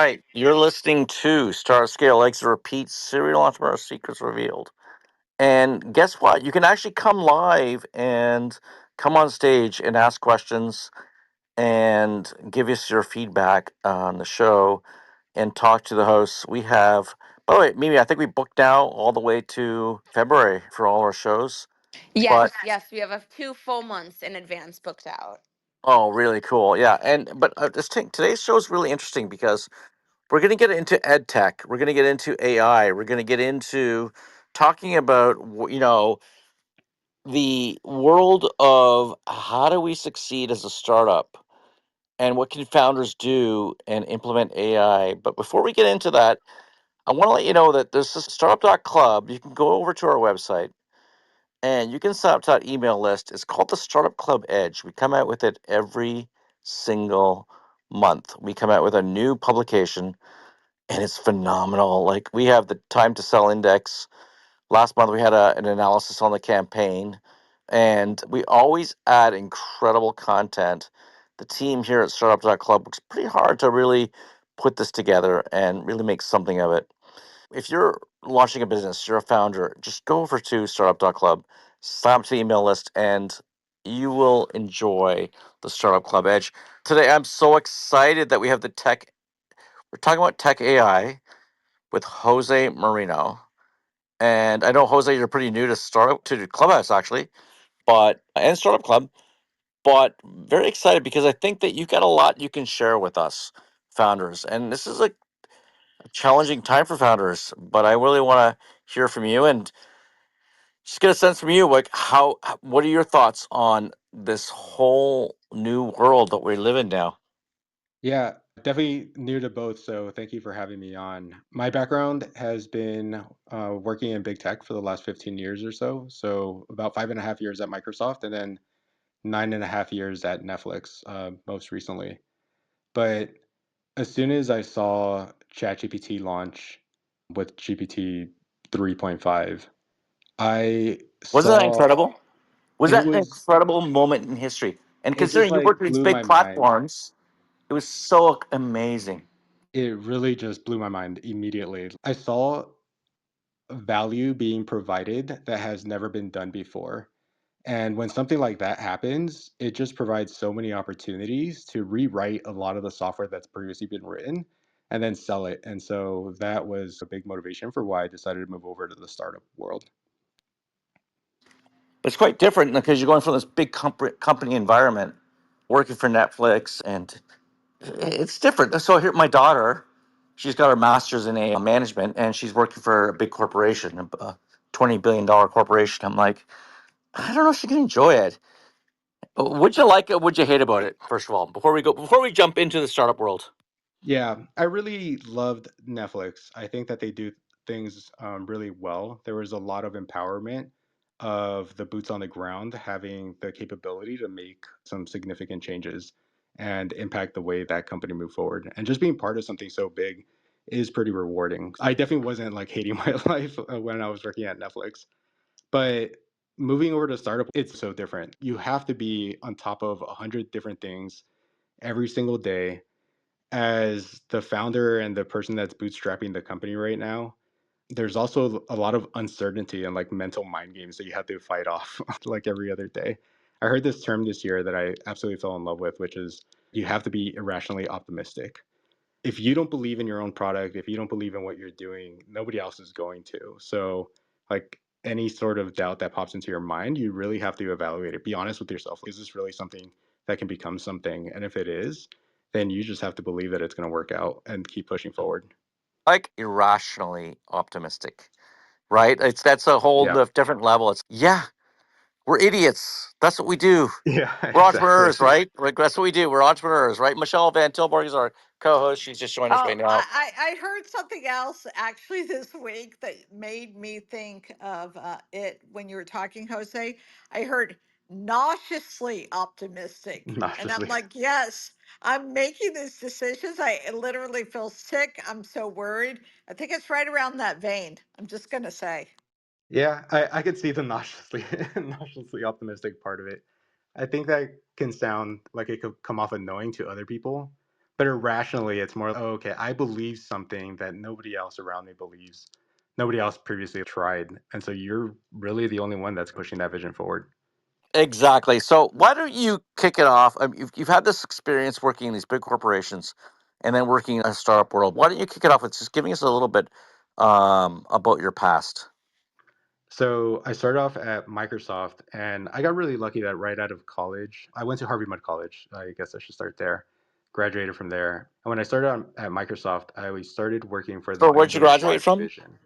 right. You're listening to Star Scale Legs Repeat Serial Entrepreneur Secrets Revealed. And guess what? You can actually come live and come on stage and ask questions and give us your feedback on the show and talk to the hosts. We have, by the way, Mimi, I think we booked now all the way to February for all our shows. But Yes, we have a 2 full months in advance booked out. oh, really cool. Yeah. And but this thing, today's show is really interesting because we're going to get into ed tech. We're going to get into AI. We're going to get into talking about, the world of how do we succeed as a startup and what can founders do and implement AI. But before we get into that, I want to let you know that there's this startup.club. You can go over to our website and you can sign up to that email list. It's called the Startup Club Edge. We come out with it every single month. We come out with a new publication and it's phenomenal. Like we have the time to sell index. Last month we had an analysis on the campaign, and we always add incredible content. The team here at Startup.club works pretty hard to really put this together and really make something of it. If you're launching a business, you're a founder, just go over to Startup.club, sign up to the email list, and you will enjoy the Startup Club Edge. Today, I'm so excited that we have the tech. We're talking about tech AI with Jose Moreno. And I know Jose, you're pretty new to startup to the clubhouse actually, but and startup club, but very excited because I think that you've got a lot you can share with us founders. And this is a challenging time for founders, but I really want to hear from you and just get a sense from you, like what are your thoughts on this whole new world that we live in now? Yeah, definitely new to both. So thank you for having me on. My background has been working in big tech for the last 15 years or so. So about 5.5 years at Microsoft and then 9.5 years at Netflix, most recently. But as soon as I saw ChatGPT launch with GPT 3.5, I Wasn't that saw incredible? Was it that an was, incredible moment in history? And it just considering you like work with these blew big my mind. platforms, it was so amazing. It really just blew my mind immediately. I saw value being provided that has never been done before. And when something like that happens, it just provides so many opportunities to rewrite a lot of the software that's previously been written and then sell it. And so that was a big motivation for why I decided to move over to the startup world. It's quite different because you're going from this big company environment, working for Netflix, and it's different. So here, my daughter, she's got her master's in a management, and she's working for a big corporation, a $20 billion corporation. I'm like, I don't know if she can enjoy it. Would you like it? Would you hate about it? First of all, before we jump into the startup world. Yeah, I really loved Netflix. I think that they do things really well. There was a lot of empowerment of the boots on the ground having the capability to make some significant changes and impact the way that company move forward. And just being part of something so big is pretty rewarding. I definitely wasn't like hating my life when I was working at Netflix, but moving over to startup, it's so different. You have to be on top of 100 different things every single day as the founder and the person that's bootstrapping the company right now. There's also a lot of uncertainty and like mental mind games that you have to fight off like every other day. I heard this term this year that I absolutely fell in love with, which is you have to be irrationally optimistic. If you don't believe in your own product, if you don't believe in what you're doing, nobody else is going to. So, like any sort of doubt that pops into your mind, you really have to evaluate it. Be honest with yourself. Is this really something that can become something? And if it is, then you just have to believe that it's going to work out and keep pushing forward. Like irrationally optimistic, right? It's That's a whole Yeah. different level. It's yeah, we're idiots. That's what we do. Yeah, We're exactly. entrepreneurs, right? Like, that's what we do. We're entrepreneurs, right? Michelle Van Tilburg is our co-host. She's just joined us Oh, right now. I heard something else actually this week that made me think of it when you were talking, Jose. I heard nauseously optimistic. And I'm Nauseously. like, yes, I'm making these decisions. I literally feel sick. I'm so worried. I think it's right around that vein. I'm just going to say. Yeah, I could see the nauseously nauseously optimistic part of it. I think that can sound like it could come off annoying to other people, But irrationally, it's more, oh, okay, I believe something that nobody else around me believes. Nobody else previously tried. And so you're really the only one that's pushing that vision forward. Exactly. So why don't you kick it off? You've had this experience working in these big corporations and then working in a startup world. Why don't you kick it off with just giving us a little bit about your past? So I started off at Microsoft, and I got really lucky that right out of college, I went to Harvey Mudd College. I guess I should start there. Graduated from there. And when I started at Microsoft, I started working for So the where'd you Windows graduate 5 from? division.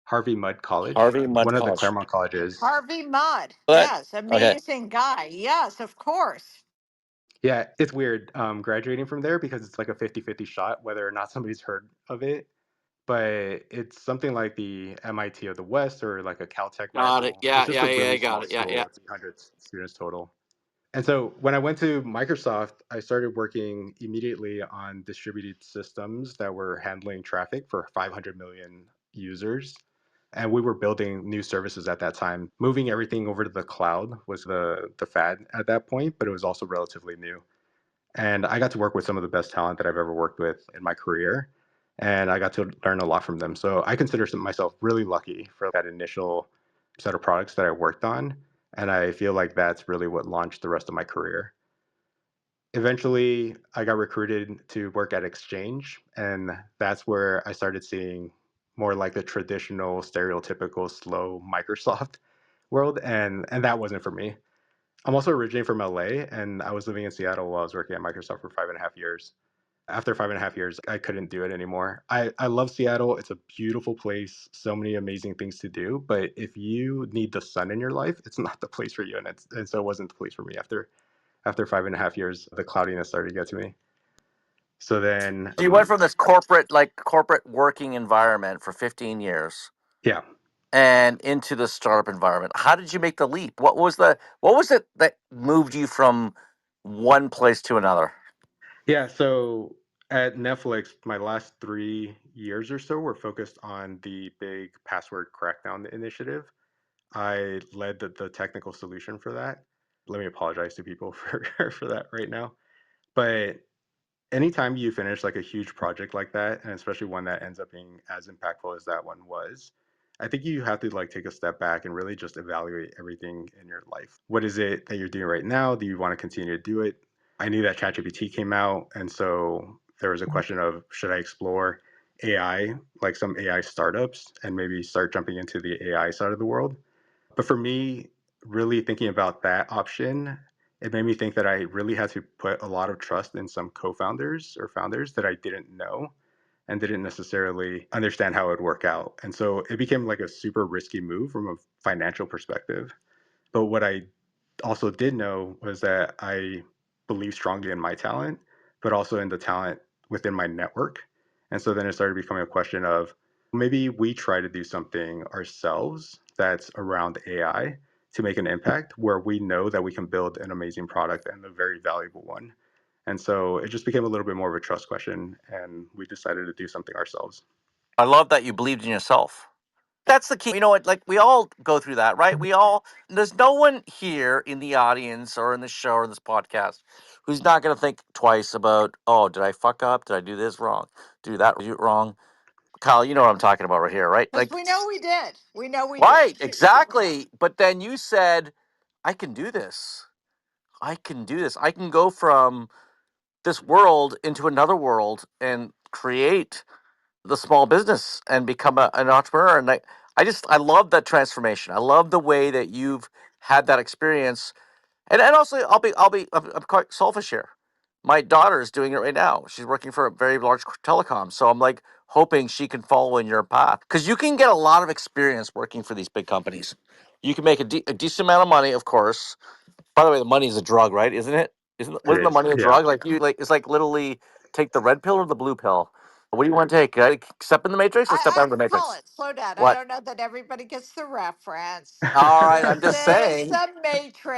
Harvey Mudd College, Harvey Mudd one of the College. Claremont colleges. Harvey Mudd. That Yes, okay. amazing guy. Yes, of course. Yeah, it's weird graduating from there because it's like a 50-50 shot whether or not somebody's heard of it. But it's something like the MIT of the West or like a Caltech Got it. rival. It's Yeah, just yeah, a yeah. really I got small it. Yeah, yeah. school. It's 100 students total. And so when I went to Microsoft, I started working immediately on distributed systems that were handling traffic for 500 million users. And we were building new services at that time. Moving everything over to the cloud was the fad at that point, but it was also relatively new. And I got to work with some of the best talent that I've ever worked with in my career. And I got to learn a lot from them. So I consider myself really lucky for that initial set of products that I worked on. And I feel like that's really what launched the rest of my career. Eventually, I got recruited to work at Exchange. And that's where I started seeing more like the traditional, stereotypical, slow Microsoft world. And that wasn't for me. I'm also originally from LA, and I was living in Seattle while I was working at Microsoft for 5.5 years. After 5.5 years, I couldn't do it anymore. I love Seattle. It's a beautiful place, so many amazing things to do. But if you need the sun in your life, it's not the place for you. And so it wasn't the place for me. After 5.5 years, the cloudiness started to get to me. So then, So you went from this corporate working environment for 15 years yeah. and into the startup environment. How did you make the leap? What was it that moved you from one place to another? Yeah, so at Netflix, my last 3 years or so were focused on the big password crackdown initiative. I led the technical solution for that. Let me apologize to people for that right now. But anytime you finish like a huge project like that, and especially one that ends up being as impactful as that one was, I think you have to like take a step back and really just evaluate everything in your life. What is it that you're doing right now? Do you want to continue to do it? I knew that ChatGPT came out, and so there was a question of should I explore AI, like some AI startups, and maybe start jumping into the AI side of the world. But for me, really thinking about that option, it made me think that I really had to put a lot of trust in some co-founders or founders that I didn't know and didn't necessarily understand how it would work out. And so it became like a super risky move from a financial perspective. But what I also did know was that I believe strongly in my talent, but also in the talent within my network. And so then it started becoming a question of maybe we try to do something ourselves that's around AI to make an impact where we know that we can build an amazing product and a very valuable one. And so it just became a little bit more of a trust question, and we decided to do something ourselves. I love that you believed in yourself. That's the key. You know what? Like we all go through that, right? We all. There's no one here in the audience or in the show or this podcast who's not going to think twice about, oh, did I fuck up? Did I do this wrong? Do that wrong? Kyle, you know what I'm talking about right here, right? Because Like, we know we did. We know we did. right, exactly. But then you said, I can do this. I can do this. I can go from this world into another world and create the small business and become an entrepreneur. And I love that transformation. I love the way that you've had that experience. And also, I'm quite selfish here. My daughter is doing it right now. She's working for a very large telecom. So I'm like hoping she can follow in your path because you can get a lot of experience working for these big companies. You can make a decent amount of money, of course. By the way, the money is a drug, right? Isn't it? It Wasn't the is, money a yeah. drug? Like it's like literally take the red pill or the blue pill. What do you want to take? Step in the matrix or step out I of the call matrix? it slow down. I What? don't know that everybody gets the reference. All right, I'm This just is saying. the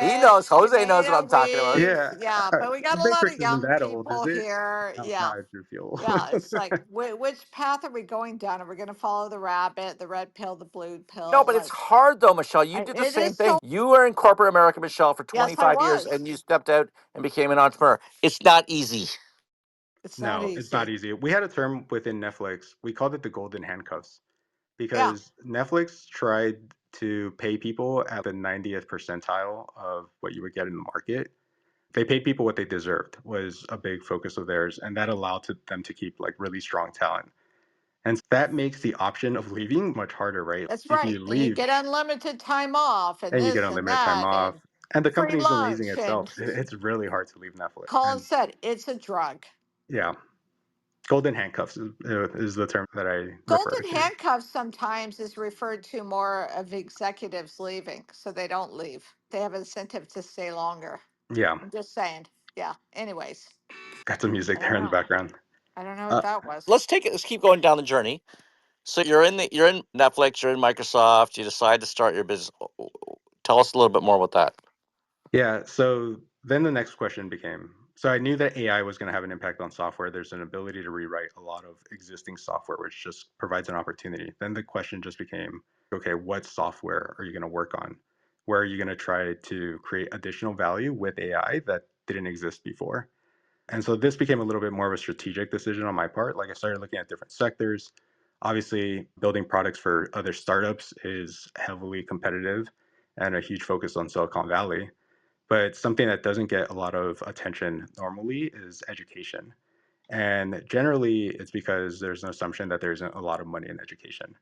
He knows. Matrix. You Jose made knows what a I'm talking about. wink. Yeah, Yeah, but we got the a lot of Matrix isn't young that old, is people it? here. Oh, Yeah. now I do feel. Yeah, it's like which path are we going down? Are we going to follow the rabbit, the red pill, the blue No, pill? but it's Like, hard though, Michelle. You did the it same is thing. so. You were in corporate America, Michelle, for Yes, I 25 years, was. and you stepped out and became an entrepreneur. It's not easy. It's not No, it's not easy. easy. We had a term within Netflix. We called it the golden handcuffs Yeah, because Netflix tried to pay people at the 90th percentile of what you would get in the market. They paid people what they deserved was a big focus of theirs, and that allowed them to keep like really strong talent. And that makes the option of leaving much harder, right? that's If right. you And you leave get unlimited time off and and you get this and unlimited time that off, and and the free company is amazing lunch. And itself, it's really hard to leave Netflix. Colin And said it's a drug. yeah, golden handcuffs is the term that I refer Golden to. handcuffs sometimes is referred to more of executives leaving, so they don't leave. They have incentive to stay longer. Yeah, I'm just saying. Yeah. Anyways, got some music I don't there in the know. background. I don't know what Uh, that was. Let's keep going down the journey. So you're in Netflix, you're in Microsoft, you decide to start your business. Tell us a little bit more about that. yeah, so then the next question became, so I knew that AI was going to have an impact on software. There's an ability to rewrite a lot of existing software, which just provides an opportunity. Then the question just became, okay, what software are you going to work on? Where are you going to try to create additional value with AI that didn't exist before? And so this became a little bit more of a strategic decision on my part. Like I started looking at different sectors. Obviously, building products for other startups is heavily competitive and a huge focus on Silicon Valley. But something that doesn't get a lot of attention normally is education. And generally, it's because there's an assumption that there isn't a lot of money in education,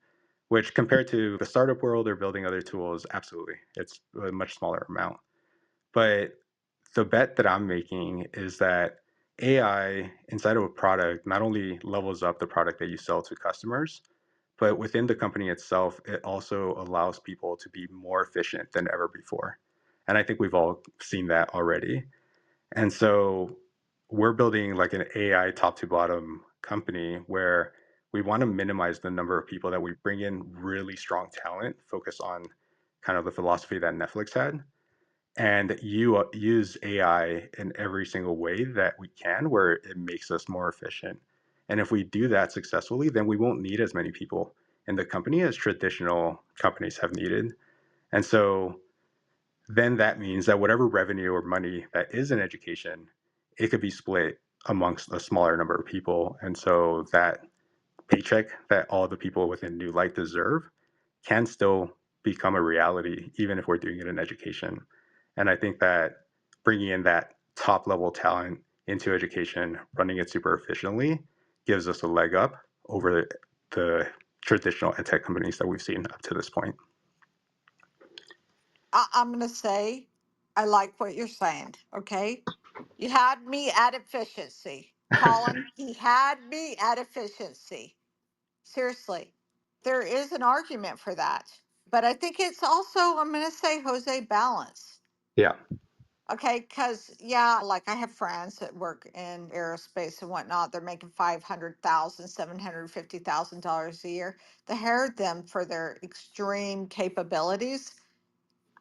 which compared to the startup world or building other tools, absolutely, it's a much smaller amount. But the bet that I'm making is that AI inside of a product not only levels up the product that you sell to customers, but within the company itself, it also allows people to be more efficient than ever before. And I think we've all seen that already. And so we're building like an AI top to bottom company where we want to minimize the number of people that we bring in really strong talent, focus on kind of the philosophy that Netflix had, and you use AI in every single way that we can where it makes us more efficient. And if we do that successfully, then we won't need as many people in the company as traditional companies have needed. And so then that means that whatever revenue or money that is in education, it could be split amongst a smaller number of people. And so that paycheck that all the people within Neulight deserve can still become a reality, even if we're doing it in education. And I think that bringing in that top level talent into education, running it super efficiently, gives us a leg up over the traditional ed tech companies that we've seen up to this point. I'm going to say, I like what you're saying. Okay. You had me at efficiency. Colin, he had me at efficiency. Seriously. There is an argument for that. But I think it's also, I'm going to say, Jose, balance. Yeah. Okay, because yeah, like I have friends that work in aerospace and whatnot. They're making $750,000 a year. They hired them for their extreme capabilities,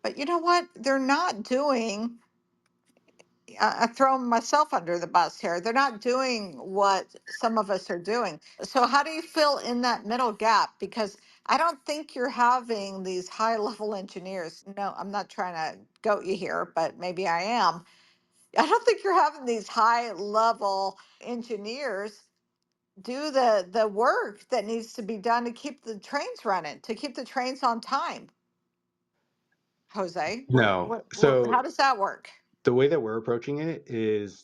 but you know what? They're not doing. I throw myself under the bus here. They're not doing what some of us are doing. So how do you fill in that middle gap? Because I don't think you're having these high level engineers. No, I'm not trying to goat you here, but maybe I am. I don't think you're having these high level engineers do the work that needs to be done to keep the trains running, to keep the trains on time. Jose, No. how So does that work? the way that we're approaching it is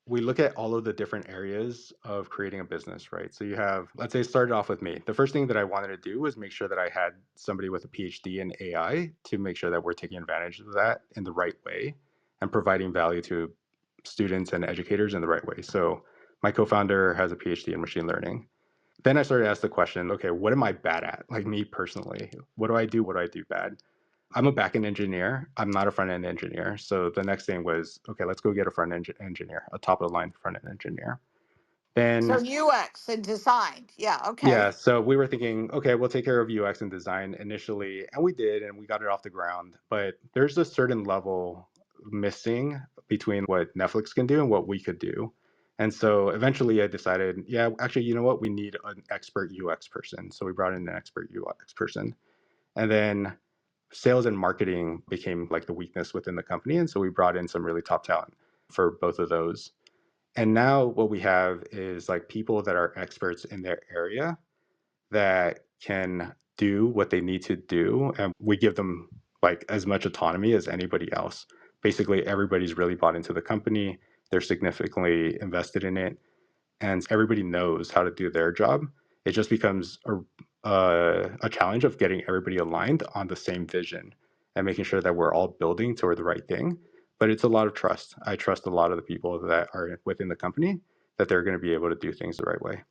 we look at all of the different areas of creating a business, right? So you have, let's say, it started off with me. The first thing that I wanted to do was make sure that I had somebody with a PhD in AI to make sure that we're taking advantage of that in the right way and providing value to students and educators in the right way. So my co-founder has a PhD in machine learning. Then I started to ask the question, okay, what am I bad at? Like me personally, what do I do? What do I do bad? I'm a backend engineer. I'm not a front end engineer. So the next thing was, okay, let's go get a front end engineer, a top of the line front end engineer. So Then, UX and design. Yeah, yeah, okay. so we were thinking, okay, we'll take care of UX and design initially. And we did, and we got it off the ground. But there's a certain level missing between what Netflix can do and what we could do. And so eventually I decided, yeah, actually, you know what? We need an expert UX person. So we brought in an expert UX person. And then sales and marketing became like the weakness within the company. And so we brought in some really top talent for both of those. And now what we have is like people that are experts in their area that can do what they need to do, and we give them like as much autonomy as anybody else. Basically, everybody's really bought into the company. They're significantly invested in it, and everybody knows how to do their job. It just becomes a challenge of getting everybody aligned on the same vision and making sure that we're all building toward the right thing. But it's a lot of trust. I trust a lot of the people that are within the company that they're going to be able to do things the right way.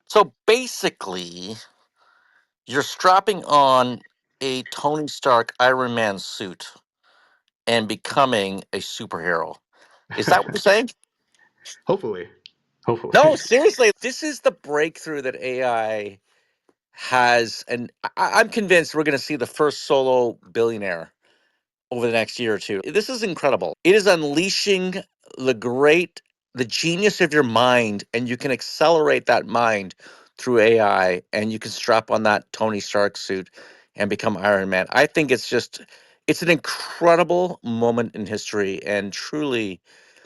So basically, you're strapping on a Tony Stark Iron Man suit and becoming a superhero. Is that what you're saying? Hopefully. No, Hopefully. seriously. This is the breakthrough that AI has, and I'm convinced we're going to see the first solo billionaire over the next year or two. This is incredible. It is unleashing the great, the genius of your mind, and you can accelerate that mind through AI, and you can strap on that Tony Stark suit and become Iron Man. I think it's an incredible moment in history, and truly,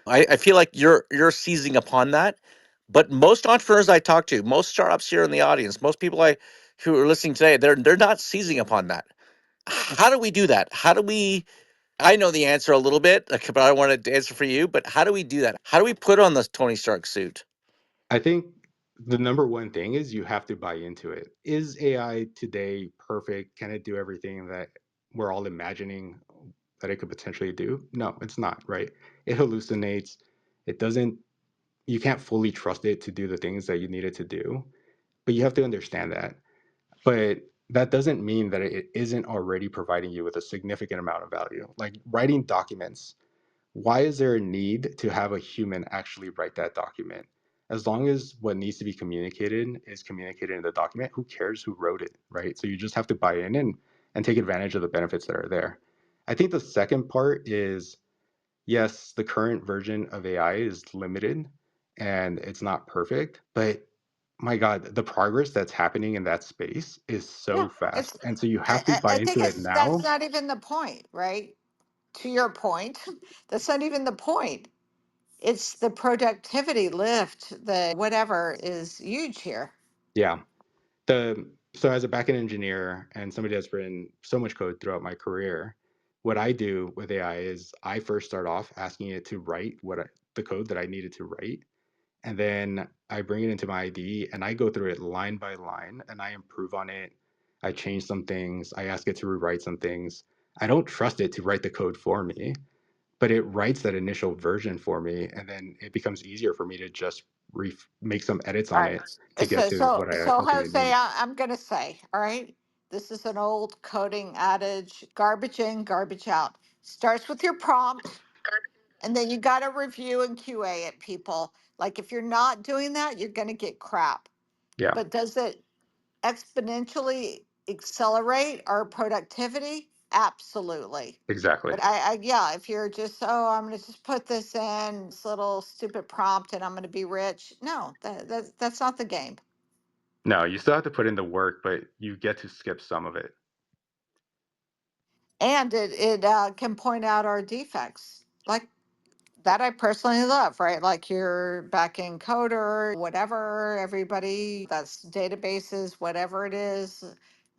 I feel like you're seizing upon that. But most entrepreneurs I talk to, most startups here in the audience, most people I who are listening today, they're not seizing upon that. How do we do that? How do we I know the answer a little bit, like, but I wanted to answer for you. But how do we do that? How do we put on this Tony Stark suit? I think the number one thing is you have to buy into it. Is AI today perfect? Can it do everything that we're all imagining that it could potentially do? No, it's not, right? It hallucinates. It doesn't, you can't fully trust it to do the things that you need it to do, but you have to understand that. But that doesn't mean that it isn't already providing you with a significant amount of value. Like writing documents, why is there a need to have a human actually write that document? As long as what needs to be communicated is communicated in the document, who cares who wrote it, right? So you just have to buy in and take advantage of the benefits that are there. I think the second part is yes, the current version of AI is limited and it's not perfect, but my God, the progress that's happening in that space is Yeah, so it's. fast. And so you have to buy I think into it it's that's now. not even the point, right? To your point, that's not even the point. It's the productivity lift, the whatever is huge here. Yeah. So as a backend engineer and somebody that's written so much code throughout my career, what I do with AI is I first start off asking it to write the code that I needed to write, and then I bring it into my IDE and I go through it line by line and I improve on it. I change some things. I ask it to rewrite some things. I don't trust it to write the code for me, but it writes that initial version for me, and then it becomes easier for me to just make some edits All on right. it to get to what I So ultimately Jose, need. I'm gonna say, all right, this is an old coding adage: garbage in, garbage out. Starts with your prompt, and then you got to review and QA it, people. Like if you're not doing that, you're gonna get crap. Yeah, But does it exponentially accelerate our productivity? Absolutely. exactly. But yeah, if you're just, oh, I'm gonna just put this in this little stupid prompt and I'm gonna be rich. No, that's not the game. No, you still have to put in the work, but you get to skip some of it. And it can point out our defects. Like that I personally love, right? Like your back end coder, whatever, everybody that's databases, whatever it is,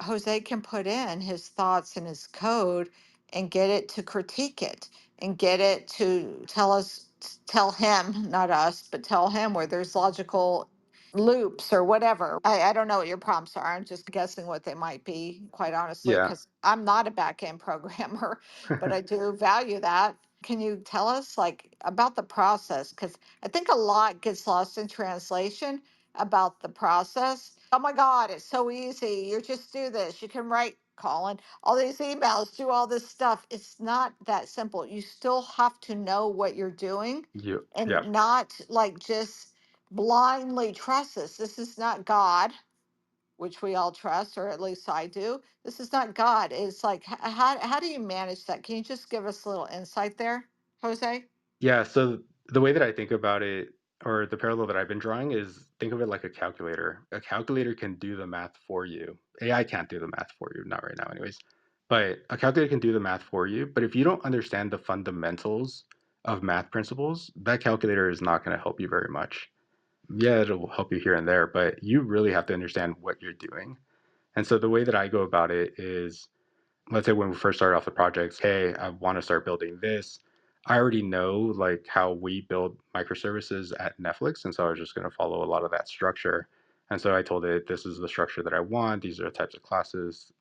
Jose can put in his thoughts and his code and get it to critique it and get it to tell him, not us, but tell him where there's logical loops or whatever. I don't know what your prompts are. I'm just guessing what they might be, quite honestly, Yeah. because I'm not a back end programmer, but I do value that. Can you tell us like about the process? Because I think a lot gets lost in translation about the process. Oh my God, it's so easy. You just do this. You can write, Colin, all these emails, do all this stuff. It's not that simple. You still have to know what you're doing and Yeah. not like just blindly trust this. This is not God, which we all trust, or at least I do. This is not God. It's like, how do you manage that? Can you just give us a little insight there, Jose? Yeah. So the way that I think about it, or the parallel that I've been drawing, is think of it like a calculator. A calculator can do the math for you. AI can't do the math for you, not right now, anyways. But a calculator can do the math for you. But if you don't understand the fundamentals of math principles, that calculator is not going to help you very much. Yeah, it'll help you here and there, but you really have to understand what you're doing. And so the way that I go about it is, let's say when we first start off the projects, hey, I want to start building this. I already know like how we build microservices at Netflix, and so I was just going to follow a lot of that structure. And so I told it, this is the structure that I want. These are the types of classes,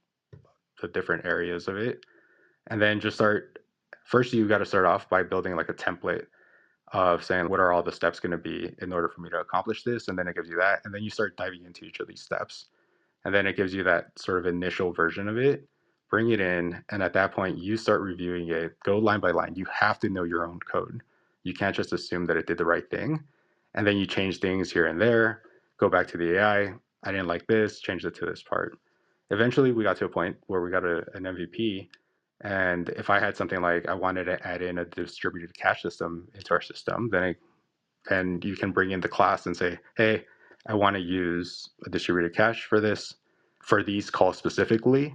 the different areas of it, and then just start. First, you got to start off by building like a template of saying what are all the steps going to be in order for me to accomplish this, and then it gives you that, and then you start diving into each of these steps, and then it gives you that sort of initial version of it. Bring it in, and at that point you start reviewing it, go line by line. You have to know your own code. You can't just assume that it did the right thing, and then you change things here and there. Go back to the I didn't like this, change it to this part. Eventually we got to a point where we got an MVP, and if I had something like I wanted to add in a distributed cache system into our system, then you can bring in the class and say, hey, I want to use a distributed cache for this, for these calls specifically.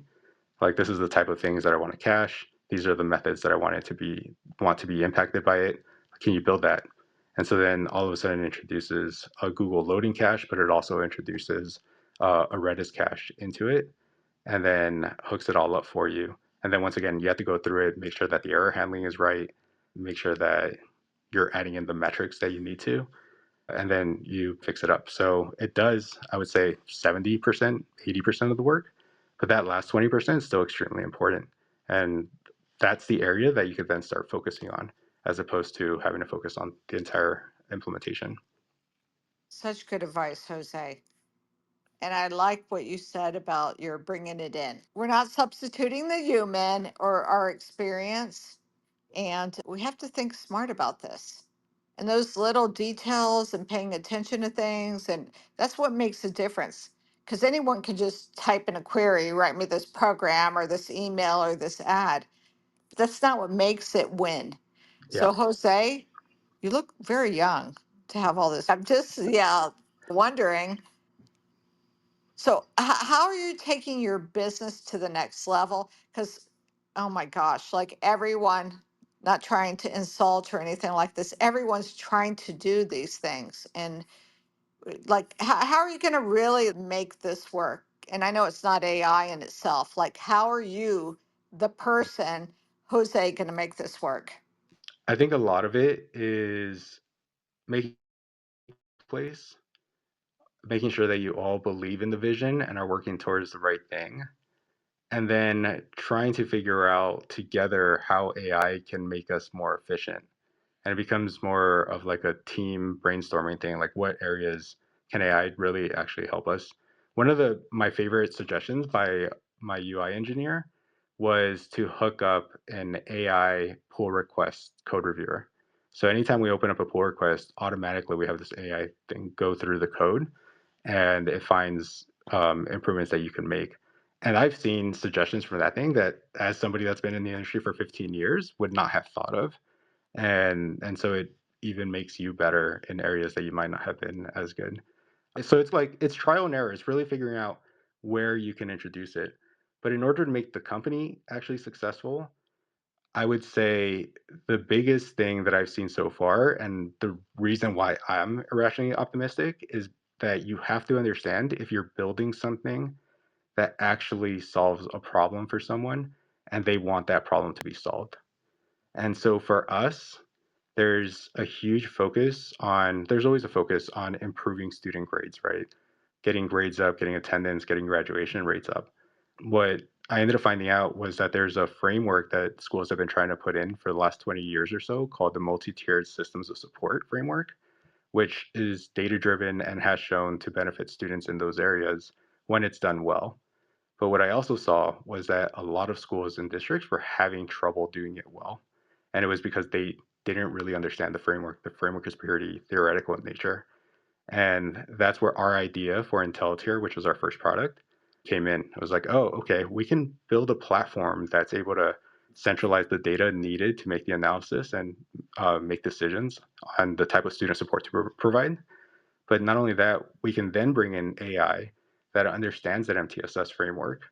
Like this is the type of things that I want to cache. These are the methods that I want to be impacted by it. Can you build that? And so then all of a sudden it introduces a Google loading cache, but it also introduces a Redis cache into it, and then hooks it all up for you. And then once again, you have to go through it, make sure that the error handling is right, make sure that you're adding in the metrics that you need to, and then you fix it up. So it does, I would say, 70%, 80% of the work, but that last 20% is still extremely important. And that's the area that you could then start focusing on, as opposed to having to focus on the entire implementation. Such good advice, Jose. And I like what you said about your bringing it in. We're not substituting the human or our experience, and we have to think smart about this. And those little details and paying attention to things, and that's what makes a difference. Because anyone can just type in a query, write me this program or this email or this ad. That's not what makes it win. Yeah. So, Jose, you look very young to have all this. I'm just, yeah, wondering. So, how are you taking your business to the next level? Because, oh my gosh, like everyone, not trying to insult or anything like this, everyone's trying to do these things. And, like, how are you going to really make this work? And I know it's not AI in itself. Like, how are you, the person, Jose, going to make this work? I think a lot of it is making place, making sure that you all believe in the vision and are working towards the right thing, and then trying to figure out together how AI can make us more efficient. And it becomes more of like a team brainstorming thing, like what areas can AI really actually help us. One of the my favorite suggestions by my UI engineer was to hook up an AI pull request code reviewer. So anytime we open up a pull request, automatically we have this AI thing go through the code, and it finds improvements that you can make. And I've seen suggestions from that thing that, as somebody that's been in the industry for 15 years, would not have thought of. And so it even makes you better in areas that you might not have been as good. So it's like it's trial and error. It's really figuring out where you can introduce it. But in order to make the company actually successful, I would say the biggest thing that I've seen so far, and the reason why I'm irrationally optimistic, is that you have to understand if you're building something that actually solves a problem for someone and they want that problem to be solved. And so for us, there's always a focus on improving student grades, right? Getting grades up, getting attendance, getting graduation rates up. What I ended up finding out was that there's a framework that schools have been trying to put in for the last 20 years or so called the multi-tiered systems of support framework, which is data driven and has shown to benefit students in those areas when it's done well. But what I also saw was that a lot of schools and districts were having trouble doing it well. And it was because they didn't really understand the framework. The framework is pretty theoretical in nature. And that's where our idea for IntelliTier, which was our first product, came in. I was like, oh, okay, we can build a platform that's able to centralize the data needed to make the analysis and make decisions on the type of student support to provide. But not only that, we can then bring in AI that understands that MTSS framework,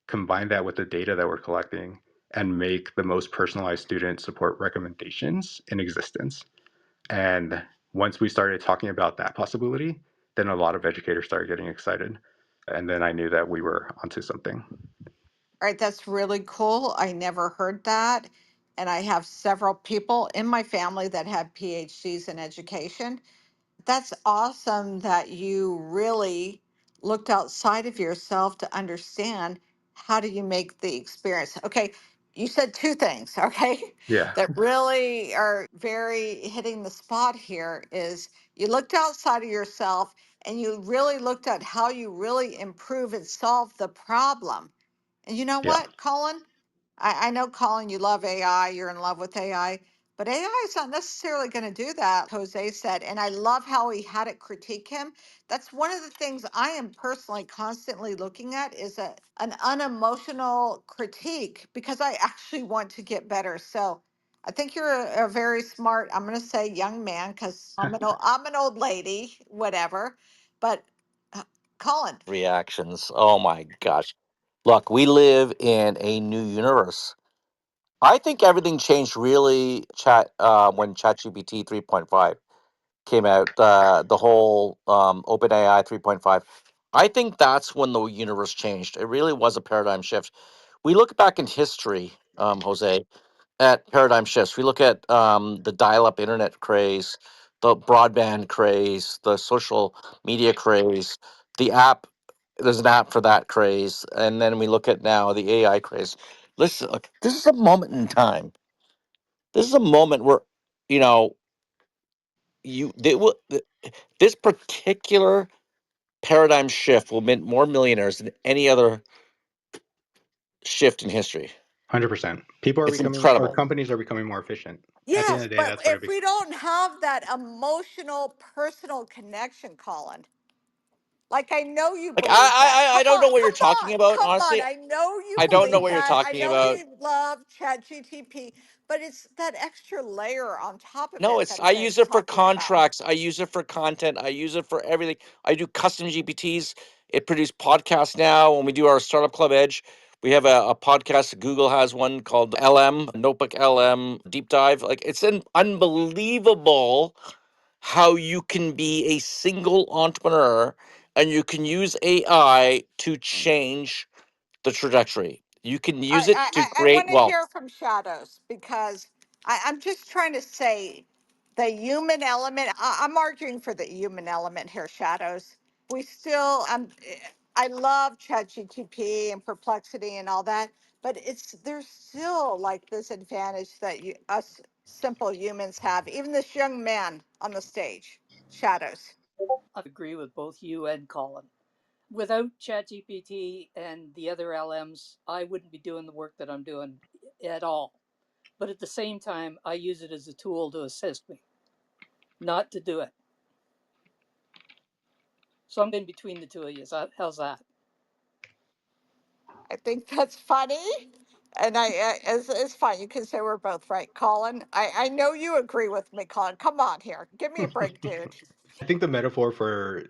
combine that with the data that we're collecting, and make the most personalized student support recommendations in existence. And once we started talking about that possibility, then a lot of educators started getting excited. And then I knew that we were onto something. All right, that's really cool. I never heard that. And I have several people in my family that have PhDs in education. That's awesome that you really looked outside of yourself to understand how do you make the experience. Okay, you said two things, okay, Yeah. that really are very hitting the spot here is you looked outside of yourself and you really looked at how you really improve and solve the problem. And you know Yeah. what, Colin? I know, Colin, you love AI, you're in love with AI, but AI is not necessarily going to do that, Jose said. And I love how he had it critique him. That's one of the things I am personally constantly looking at is an unemotional critique because I actually want to get better. So I think you're a very smart, I'm going to say young man because I'm an old lady, whatever. But uh, Colin, Reactions. Oh my gosh. Look, we live in a new universe. I think everything changed really chat when ChatGPT 3.5 came out, the whole OpenAI 3.5. I think that's when the universe changed. It really was a paradigm shift. We look back in history, Jose, at paradigm shifts. We look at the dial-up internet craze, the broadband craze, the social media craze, the app. There's an app for that craze, and then we look at now the AI craze. Listen, look, this is a moment in time. This is a moment where, you know, this particular paradigm shift will mint more millionaires than any other shift in history. 100%. People are It's becoming, or incredible. companies are becoming more efficient. At the end yes, of the day, but that's what I if we don't have that emotional, personal connection, Colin, like I know you Like believe that. I don't know what you're Come talking on, about. come on. Honestly, I know you I don't know believe what you're that. I talking know about. you love ChatGTP, but it's that extra layer on top of No, it it's that I I'm use it for talking about. contracts. I use it for content. I use it for everything. I do custom GPTs. It produces podcasts now. When we do our Startup Club Edge, we have a podcast. Google has one called LM Notebook LM Deep Dive. Like it's unbelievable how you can be a single entrepreneur and you can use AI to change the trajectory. You can All use right, it to I create want to wealth. hear from Shadows because I'm just trying to say the human element. I'm arguing for the human element here, Shadows. We still, I love ChatGTP and Perplexity and all that, but there's still like this advantage that us simple humans have. Even this young man on the stage, Shadows. agree with both you and Colin. Without ChatGPT and the other LMs, I wouldn't be doing the work that I'm doing at all. But at the same time, I use it as a tool to assist me, not to do it. So I'm in between the two of you. How's that? I think that's funny. And it's fine. You can say we're both right, Colin. I know you agree with me, Colin. Come on here. Give me a break, dude. I think the metaphor for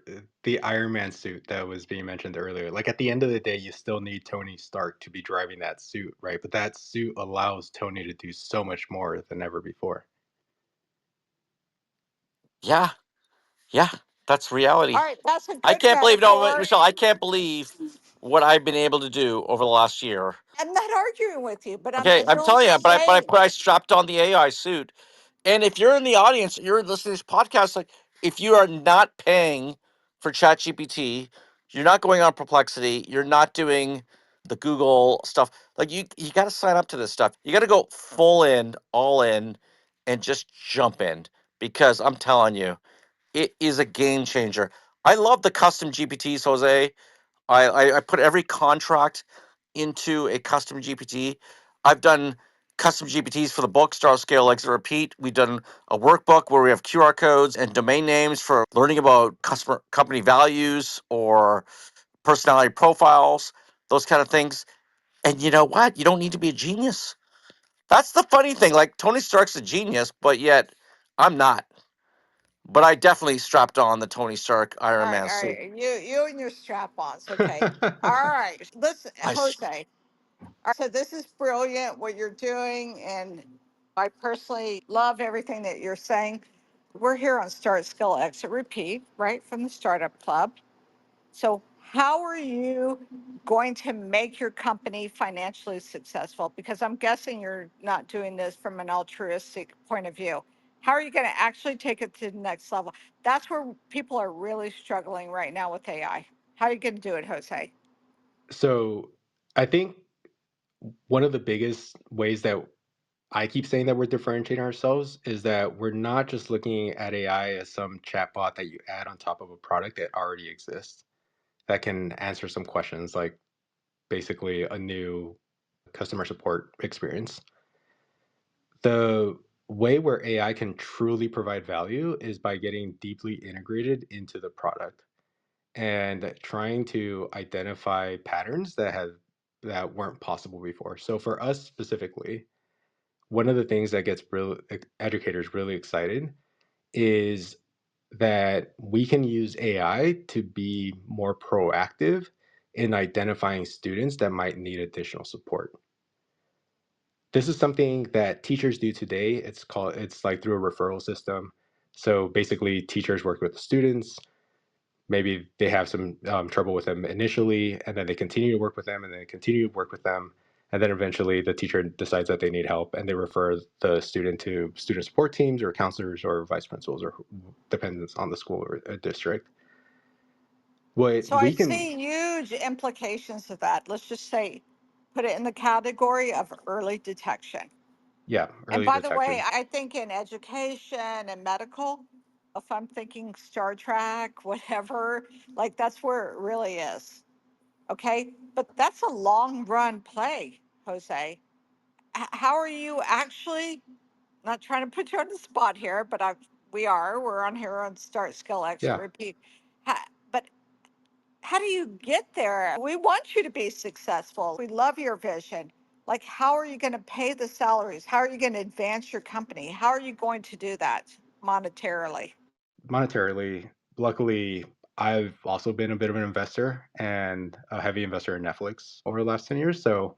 the Iron Man suit that was being mentioned earlier, like at the end of the day, you still need Tony Stark to be driving that suit, right? But that suit allows Tony to do so much more than ever before. Yeah, yeah, that's All reality. right, that's a I good can't believe no, metaphor. Michelle. I can't believe what I've been able to do over the last year. I'm not arguing with you, but Okay, I'm I'm telling you, just saying. but I strapped on the AI suit. And if you're in the audience, you're listening to this podcast, like if you are not paying for ChatGPT, you're not going on Perplexity, you're not doing the Google stuff. Like you got to sign up to this stuff. You got to go full in, all in, and just jump in because I'm telling you, it is a game changer. I love the custom GPTs, Jose. I put every contract into a custom GPT. I've done custom GPTs for the book, Star Scale, Exit, Repeat. We've done a workbook where we have QR codes and domain names for learning about customer company values or personality profiles, those kind of things. And you know what? You don't need to be a genius. That's the funny thing. Like Tony Stark's a genius, but yet I'm not. But I definitely strapped on the Tony Stark Iron Man All suit. right, you and your strap-ons, okay. All right, listen, I Jose. This is brilliant what you're doing, and I personally love everything that you're saying. We're here on Start, Skill, Exit, Repeat, right from the Startup Club. So, how are you going to make your company financially successful? Because I'm guessing you're not doing this from an altruistic point of view. How are you going to actually take it to the next level? That's where people are really struggling right now with AI. How are you going to do it, Jose? So I think one of the biggest ways that I keep saying that we're differentiating ourselves is that we're not just looking at AI as some chatbot that you add on top of a product that already exists that can answer some questions like basically a new customer support experience. The way where AI can truly provide value is by getting deeply integrated into the product and trying to identify patterns that weren't possible before. So for us specifically, one of the things that gets educators really excited is that we can use AI to be more proactive in identifying students that might need additional support. This is something that teachers do today. It's like through a referral system. So basically, teachers work with the students. Maybe they have some trouble with them initially, and then they continue to work with them, and then continue to work with them, and then eventually the teacher decides that they need help, and they refer the student to student support teams or counselors or vice principals, or depends on the school or district. What So I we can, see huge implications of that. Let's just say, put it in the category of early detection. yeah, And early by the way, detection. I think in education and medical, if I'm thinking Star Trek, whatever, like that's where it really is. Okay. But that's a long run play, Jose. How are you actually, not trying to put you on the spot here, but we're on here on Start, Skill, Exit, Yeah, Repeat. But how do you get there? We want you to be successful. We love your vision. Like, how are you going to pay the salaries? How are you going to advance your company? How are you going to do that monetarily? monetarily, luckily, I've also been a bit of an investor and a heavy investor in Netflix over the last 10 years. So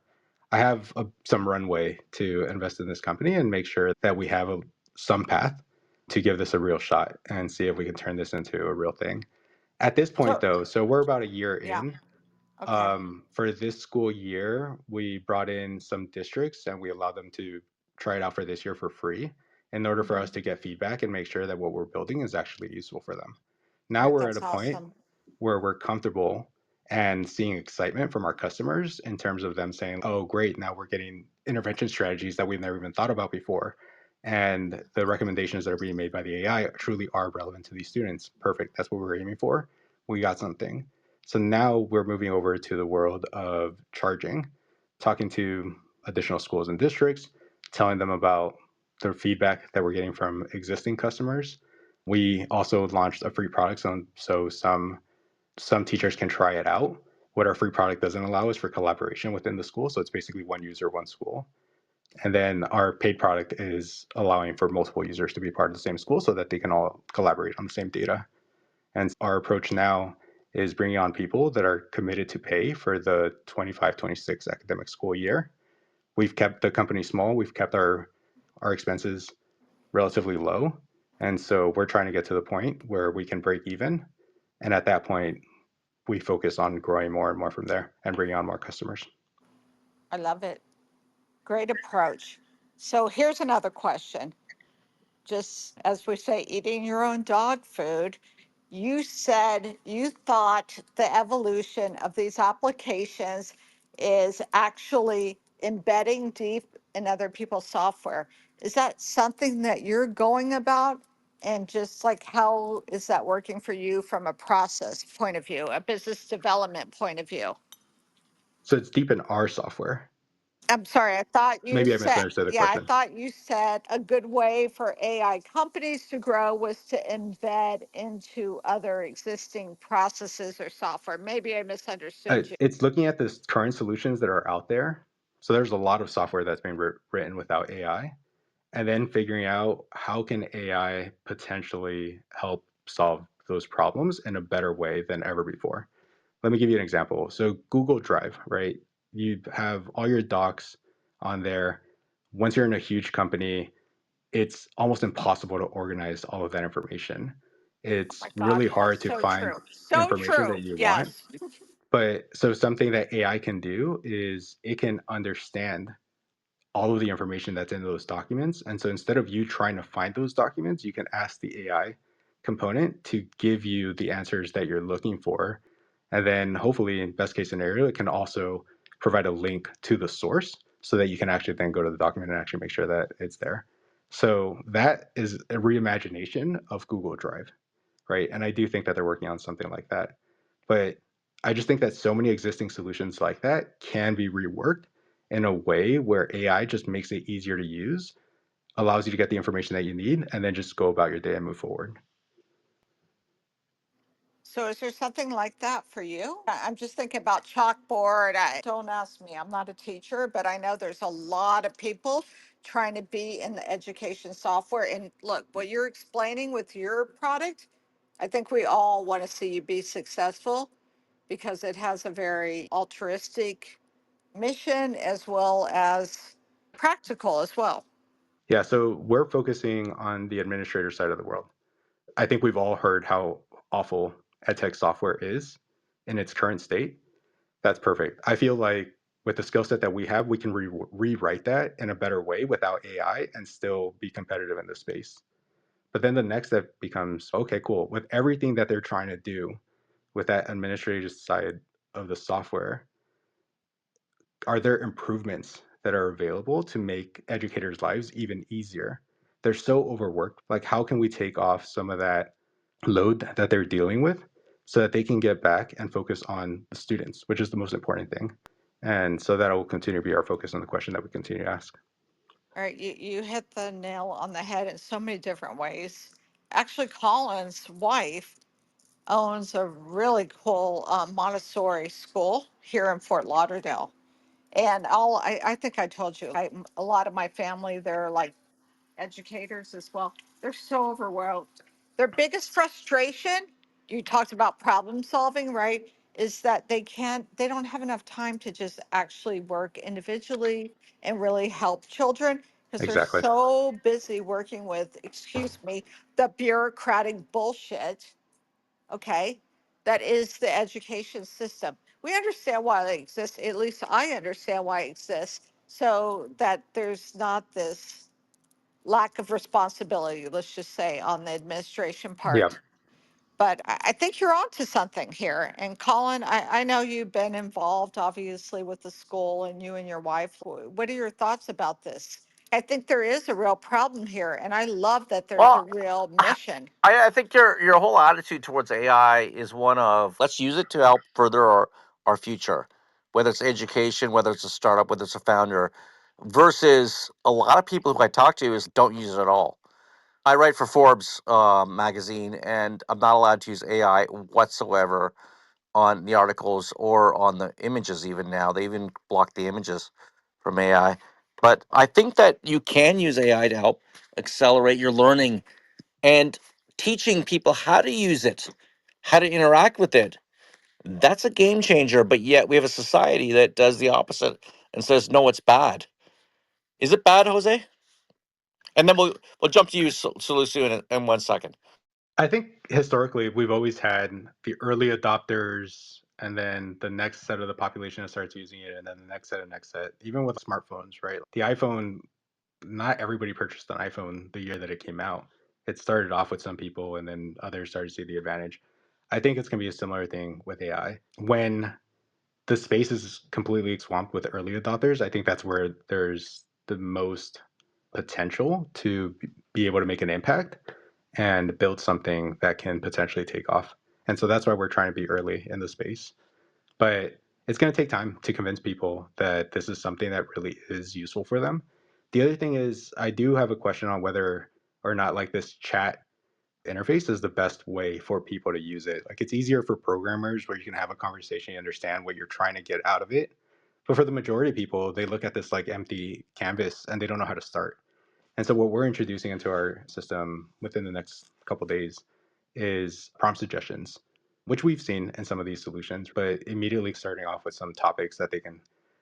I have some runway to invest in this company and make sure that we have some path to give this a real shot and see if we can turn this into a real thing. At this point, So, though, so we're about a year yeah, in. okay. For this school year, we brought in some districts and we allowed them to try it out for this year for free in order for us Mhm. to get feedback and make sure that what we're building is actually useful for them. Now Right, we're at a that's point awesome. where we're comfortable and seeing excitement from our customers in terms of them saying, oh, great, now we're getting intervention strategies that we've never even thought about before. And the recommendations that are being made by the AI truly are relevant to these students. Perfect. That's what we're aiming for. We got something. So now we're moving over to the world of charging, talking to additional schools and districts, telling them about the feedback that we're getting from existing customers. We also launched a free product so some teachers can try it out. What our free product doesn't allow is for collaboration within the school. So it's basically one user, one school. And then our paid product is allowing for multiple users to be part of the same school so that they can all collaborate on the same data. And our approach now is bringing on people that are committed to pay for the 25-26 academic school year. We've kept the company small. We've kept our expenses relatively low. And so we're trying to get to the point where we can break even. And at that point, we focus on growing more and more from there and bringing on more customers. I love it. Great approach. So here's another question. Just as we say, eating your own dog food, you said you thought the evolution of these applications is actually embedding deep in other people's software. Is that something that you're going about? And just like, how is that working for you from a process point of view, a business development point of view? So it's deep in our software. I'm sorry, I thought you Maybe I said, misunderstood the yeah, I question. thought you said a good way for AI companies to grow was to embed into other existing processes or software. Maybe I misunderstood you. It's looking at the current solutions that are out there. So there's a lot of software that's been written without AI, and then figuring out how can AI potentially help solve those problems in a better way than ever before. Let me give you an example. So Google Drive, right? You have all your docs on there. Once you're in a huge company, it's almost impossible to organize all of that information. Oh It's my really gosh, hard that's to so find true. So information that true. you want. Yes. But so something that AI can do is it can understand all of the information that's in those documents. And so instead of you trying to find those documents, you can ask the AI component to give you the answers that you're looking for. And then hopefully, in best case scenario, it can also provide a link to the source so that you can actually then go to the document and actually make sure that it's there. So that is a reimagination of Google Drive, right? And I do think that they're working on something like that. But I just think that so many existing solutions like that can be reworked in a way where AI just makes it easier to use, allows you to get the information that you need, and then just go about your day and move forward. So is there something like that for you? I'm just thinking about chalkboard. Don't ask me. I'm not a teacher, but I know there's a lot of people trying to be in the education software. And look, what you're explaining with your product, I think we all want to see you be successful because it has a very altruistic mission as well as practical as well. Yeah, so we're focusing on the administrator side of the world. I think we've all heard how awful edtech software is in its current state. That's perfect. I feel like with the skill set that we have, we can rewrite that in a better way without AI and still be competitive in this space. But then the next step becomes okay, cool. With everything that they're trying to do with that administrative side of the software, are there improvements that are available to make educators' lives even easier? They're so overworked. Like, how can we take off some of that load that they're dealing with so that they can get back and focus on the students, which is the most important thing? And so that will continue to be our focus on the question that we continue to ask. All right, you hit the nail on the head in so many different ways. Actually, Colin's wife owns a really cool Montessori school here in Fort Lauderdale. And I think I told you, a lot of my family, they're like educators as well. They're so overwhelmed. Their biggest frustration, you talked about problem solving, right? Is that they don't have enough time to just actually work individually and really help children because they're Exactly. so busy working with, excuse me, the bureaucratic bullshit, okay, that is the education system. We understand why it exists, at least I understand why it exists, so that there's not this lack of responsibility, let's just say, on the administration Yeah. part. But I think you're onto something here. And Colin, I know you've been involved, obviously, with the school and you and your wife. What are your thoughts about this? I think there is a real problem here. And I love that there's a Well, real mission. I think your whole attitude towards AI is one of let's use it to help further our future, whether it's education, whether it's a startup, whether it's a founder, versus a lot of people who I talk to is don't use it at all. I write for Forbes magazine, and I'm not allowed to use AI whatsoever on the articles or on the images. Even now, they even block the images from AI. But I think that you can use AI to help accelerate your learning and teaching people how to use it, how to interact with it. That's a game changer. But yet we have a society that does the opposite and says, no, it's bad. Is it bad, Jose? And then we'll jump to you, Solusu, in 1 second. I think historically we've always had the early adopters and then the next set of the population that starts using it and then the next set, even with smartphones, right? The iPhone, not everybody purchased an iPhone the year that it came out. It started off with some people and then others started to see the advantage. I think it's going to be a similar thing with AI. When the space is completely swamped with early adopters, I think that's where there's the most potential to be able to make an impact and build something that can potentially take off. And so that's why we're trying to be early in the space. But it's going to take time to convince people that this is something that really is useful for them. The other thing is, I do have a question on whether or not like this chat interface is the best way for people to use it. Like it's easier for programmers where you can have a conversation, you understand what you're trying to get out of it. But for the majority of people, they look at this like empty canvas and they don't know how to start. And so what we're introducing into our system within the next couple of days is prompt suggestions, which we've seen in some of these solutions, but immediately starting off with some topics that they can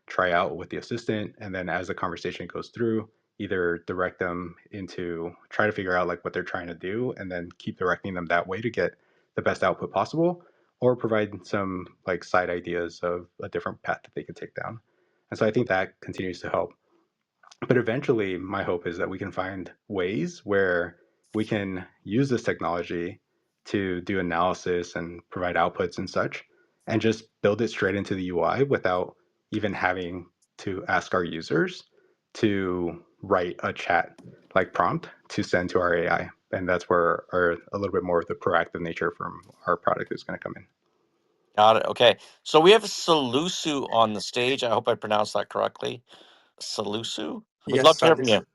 try out with the assistant, and then as the conversation goes through, either direct them into try to figure out like what they're trying to do and then keep directing them that way to get the best output possible, or provide some like side ideas of a different path that they could take down. And so I think that continues to help. But eventually, my hope is that we can find ways where we can use this technology to do analysis and provide outputs and such, and just build it straight into the UI without even having to ask our users to write a chat like prompt to send to our AI. And that's where a little bit more of the proactive nature from our product is going to come in. Got it. Okay. So we have Salusu on the stage. I hope I pronounced that correctly. Salusu? We'd love Yes, to hear from you.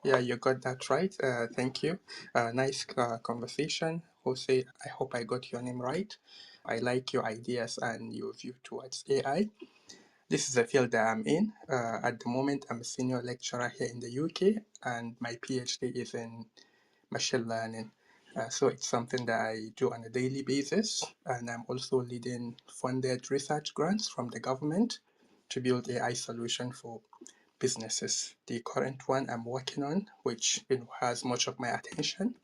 yeah, you got that right. Thank you. Nice conversation, Jose. I hope I got your name right. I like your ideas and your view towards AI. This is a field that I'm in. At the moment, I'm a senior lecturer here in the UK, and my PhD is in machine learning. So it's something that I do on a daily basis, and I'm also leading funded research grants from the government to build AI solution for businesses. The current one I'm working on, which has much of my attention,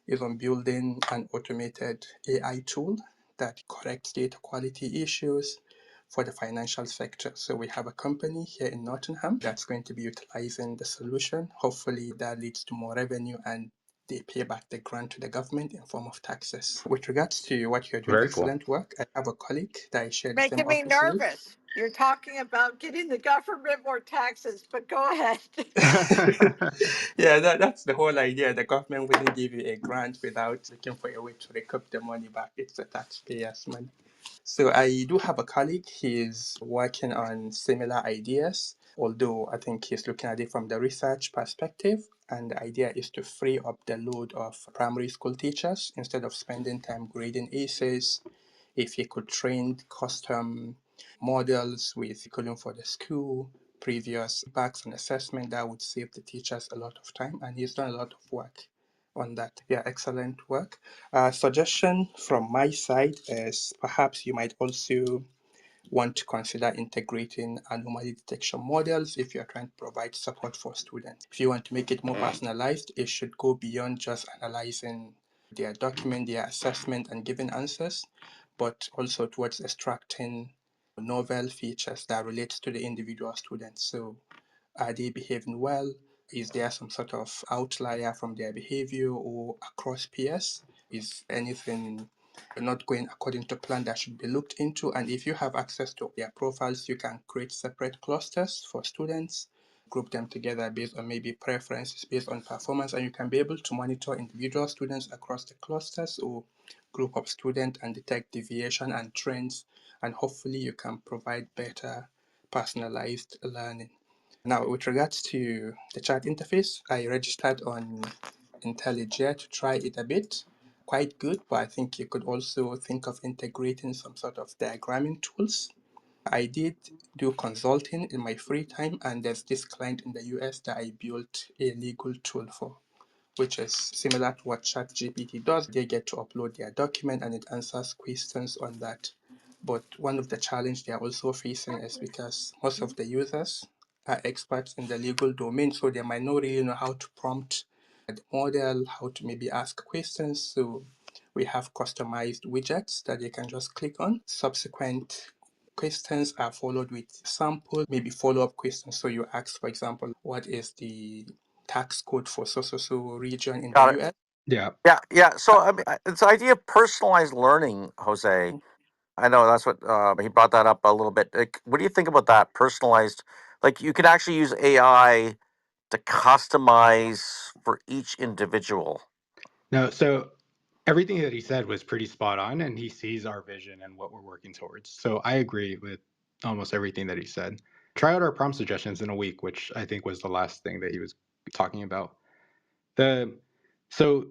is on building an automated AI tool that corrects data quality issues for the financial sector. So we have a company here in Nottingham that's going to be utilizing the solution. Hopefully that leads to more revenue and they pay back the grant to the government in form of taxes. With regards to what you're doing, Very cool. excellent work. I have a colleague that I share the same Making me office with. nervous. You're talking about getting the government more taxes, but go ahead. Yeah, that's the whole idea. The government wouldn't give you a grant without looking for a way to recoup the money back. It's the taxpayers' money. So I do have a colleague. He's working on similar ideas, although I think he's looking at it from the research perspective. And the idea is to free up the load of primary school teachers instead of spending time grading aces. If he could train custom models with curriculum for the school, previous backs and assessment, that would save the teachers a lot of time. And he's done a lot of work on that. Yeah, excellent work. Suggestion from my side is perhaps you might also want to consider integrating anomaly detection models if you're trying to provide support for students. If you want to make it more personalized, it should go beyond just analyzing their document, their assessment, and giving answers, but also towards extracting novel features that relates to the individual students. So are they behaving well? Is there some sort of outlier from their behavior or across peers? Is anything not going according to plan that should be looked into? And if you have access to their profiles, you can create separate clusters for students, group them together based on maybe preferences, based on performance, and you can be able to monitor individual students across the clusters or group of students and detect deviation and trends. And hopefully you can provide better personalized learning. Now, with regards to the chat interface, I registered on IntelliJ to try it a bit. Quite good, but I think you could also think of integrating some sort of diagramming tools. I did do consulting in my free time, and there's this client in the US that I built a legal tool for, which is similar to what ChatGPT does. They get to upload their document and it answers questions on that. But one of the challenges they are also facing is because most of the users are experts in the legal domain, so they might not really know how to prompt the model, how to maybe ask questions. So we have customized widgets that they can just click on. Subsequent questions are followed with sample, maybe follow-up questions. So you ask, for example, what is the tax code for so region in the Got it. US? Yeah. Yeah. Yeah. So I mean, it's the idea of personalized learning, Jose. I know that's what he brought that up a little bit. Like, what do you think about that? Personalized, like you can actually use AI to customize for each individual. No, so everything that he said was pretty spot on, and he sees our vision and what we're working towards. So I agree with almost everything that he said. Try out our prompt suggestions in a week, which I think was the last thing that he was talking about. The so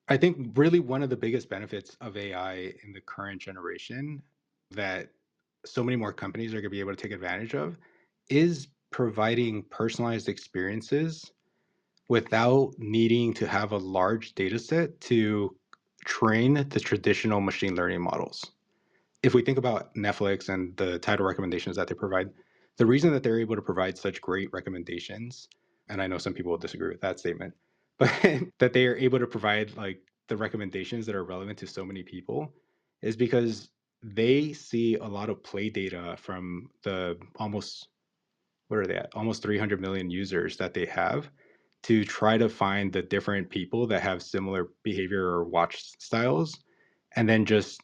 I think really one of the biggest benefits of AI in the current generation that so many more companies are going to be able to take advantage of is providing personalized experiences without needing to have a large data set to train the traditional machine learning models. If we think about Netflix and the title recommendations that they provide, The reason that they're able to provide such great recommendations, and I know some people will disagree with that statement, but that they are able to provide like the recommendations that are relevant to so many people is because they see a lot of play data from the almost, what are they at? Almost 300 million users that they have to try to find the different people that have similar behavior or watch styles and then just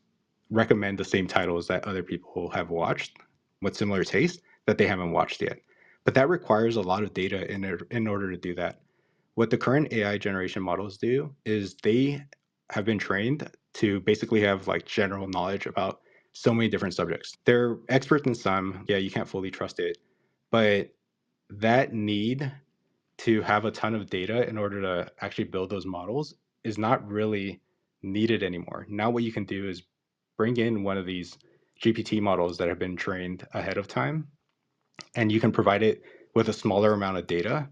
recommend the same titles that other people have watched with similar taste that they haven't watched yet. But that requires a lot of data in order to do that. What the current AI generation models do is they have been trained to basically have like general knowledge about so many different subjects. They're experts in some, yeah, you can't fully trust it, but that need to have a ton of data in order to actually build those models is not really needed anymore. Now, what you can do is bring in one of these GPT models that have been trained ahead of time, and you can provide it with a smaller amount of data.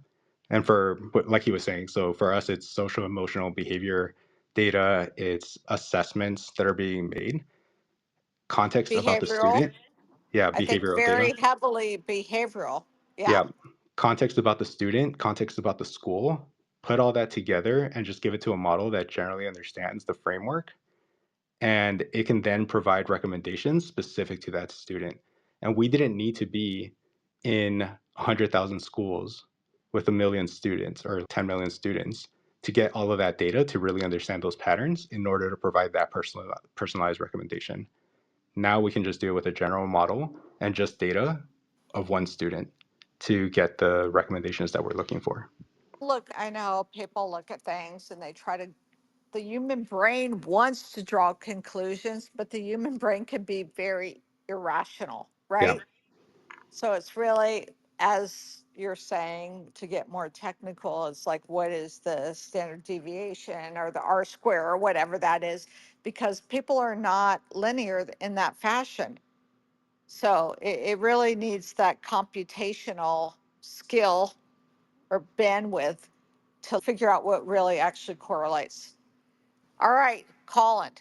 And for, like he was saying, so for us, it's social emotional behavior data, it's assessments that are being made, context about the Behavioral. student. Yeah, I think behavioral data. very heavily behavioral. Yeah. Yeah, context about the student, context about the school, put all that together and just give it to a model that generally understands the framework. And it can then provide recommendations specific to that student. And we didn't need to be in 100,000 schools with a million students or 10 million students to get all of that data to really understand those patterns in order to provide that personalized recommendation. Now we can just do it with a general model and just data of one student to get the recommendations that we're looking for. Look, I know people look at things and they try to, the human brain wants to draw conclusions, but the human brain can be very irrational, Yeah. right? So it's really, as you're saying, to get more technical, it's like, what is the standard deviation or the R square or whatever that is? Because people are not linear in that fashion. So it really needs that computational skill or bandwidth to figure out what really actually correlates. All right, Colin,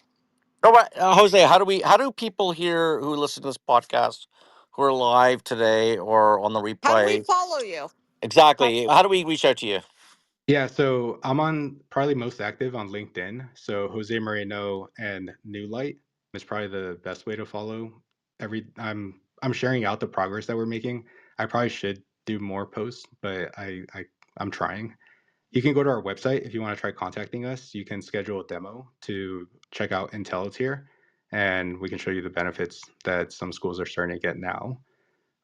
No, but Jose, how do people here who listen to this podcast, who are live today or on the how do we replay, follow you? exactly? How do we reach out to you? Yeah, so I'm on probably most active on LinkedIn. So Jose Moreno and Neulight is probably the best way to follow. I'm sharing out the progress that we're making. I probably should do more posts, but I'm trying. You can go to our website if you want to try contacting us. You can schedule a demo to check out IntelliTier, and we can show you the benefits that some schools are starting to get now.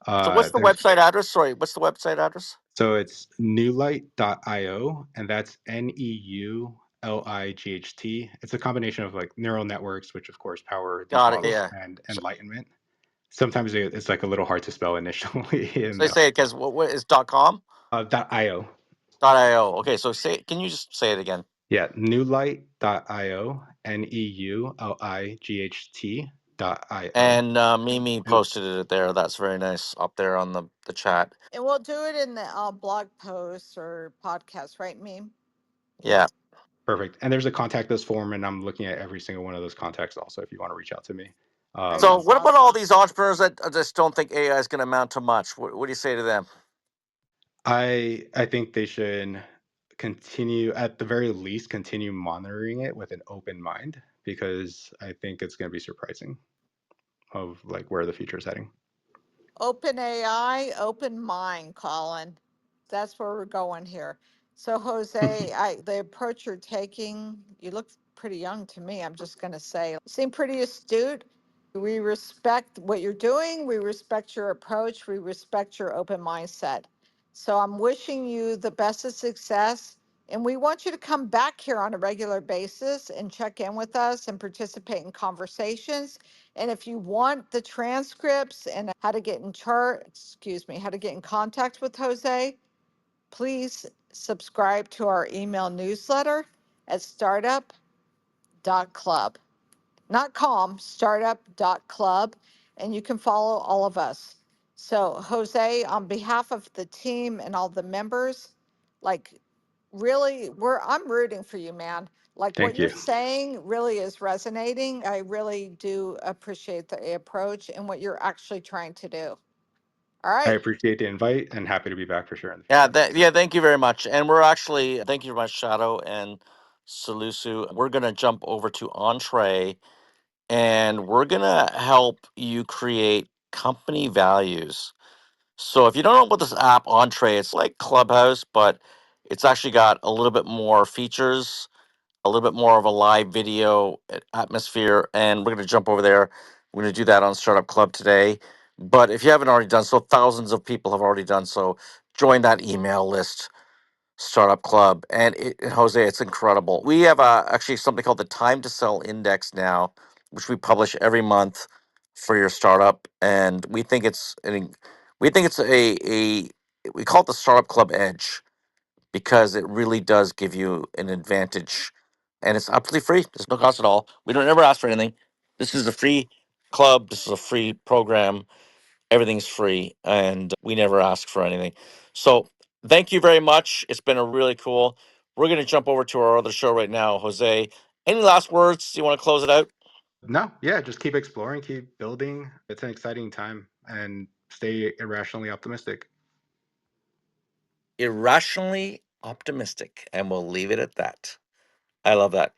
So what's the There's website address? Sorry, what's the website address? So it's Neulight.io, and that's Neulight. It's a combination of like neural networks, which of course power these Got it. models, Yeah. and So, enlightenment. Sometimes it's like a little hard to spell initially so in they say it because what is .com? .io. .io. Okay, so say, can you just say it again? Yeah, Neulight.io, Neulight.io. And Mimi And posted it there. That's very nice up there on the chat. And we'll do it in the blog posts or podcast, right, Meme? Yeah. perfect. And there's a contact us form, and I'm looking at every single one of those contacts also if you want to reach out to me. Right, So Um, that's what about all awesome. these entrepreneurs that just don't think AI is going to amount to much? What do you say to them? I think they should continue, at the very least, continue monitoring it with an open mind because I think it's going to be surprising of like where the future is heading. Open AI, open mind, Colin. That's where we're going here. So, Jose, the approach you're taking, you look pretty young to me. I'm just going to say, you seem pretty astute. We respect what you're doing. We respect your approach. We respect your open mindset. So, I'm wishing you the best of success. And we want you to come back here on a regular basis and check in with us and participate in conversations. And if you want the transcripts and how to get in how to get in contact with Jose, please subscribe to our email newsletter at startup.club. Not com, startup.club. And you can follow all of us. So, Jose, on behalf of the team and all the members, like really, I'm rooting for you, man. Like what Thank you're you. saying really is resonating. I really do appreciate the approach and what you're actually trying to do. All I right. appreciate the invite and happy to be back for sure in the Yeah, future. yeah, thank you very much. And we're actually, thank you very much, Shadow and Salusu. We're going to jump over to Entree and we're going to help you create company values. So if you don't know about this app, Entree, it's like Clubhouse, but it's actually got a little bit more features, a little bit more of a live video atmosphere. And we're going to jump over there. We're going to do that on Startup Club today. But if you haven't already done so, thousands of people have already done so. Join that email list, Startup Club. And Jose, it's incredible. We have actually something called the Time to Sell Index now, which we publish every month for your startup. And we think it's we call it the Startup Club Edge because it really does give you an advantage, and it's absolutely free. There's no cost at all. We don't ever ask for anything. This is a free club. This is a free program. Everything's free, and we never ask for anything. So thank you very much. It's been a really cool. We're gonna jump over to our other show right now, Jose. Any last words? Do you want to close it out? No, yeah, just keep exploring, keep building. It's an exciting time and stay irrationally optimistic. Irrationally optimistic, and we'll leave it at that. I love that.